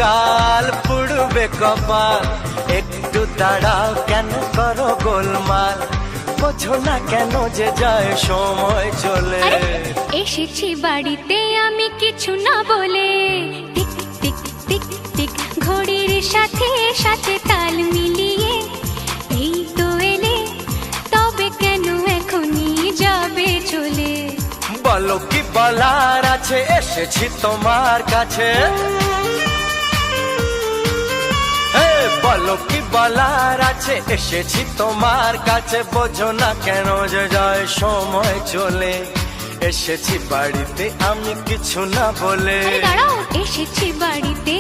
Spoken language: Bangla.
কাল পুড়বে কপাল, একটু দাঁড়াও কেন করো গোলমাল, বোঝো না কেন যে যায় সময় চলে। এসেছি বাড়িতে আমি কিছু না বলে, টিক টিক টিক টিক ঘড়ির সাথে সাথে তাল মিলিয়ে এই তো এলে, তবে কেন এখনই যাবে চলে? বলো কি বলার আছে, এসেছি তোমার কাছে। বলো কি বলার আছে, এসেছি তোমার কাছে, বোঝো না কেন যে যায় সময় চলে। এসেছি বাড়িতে আমি কিছু না বলে। দাঁড়াও, এসেছি বাড়িতে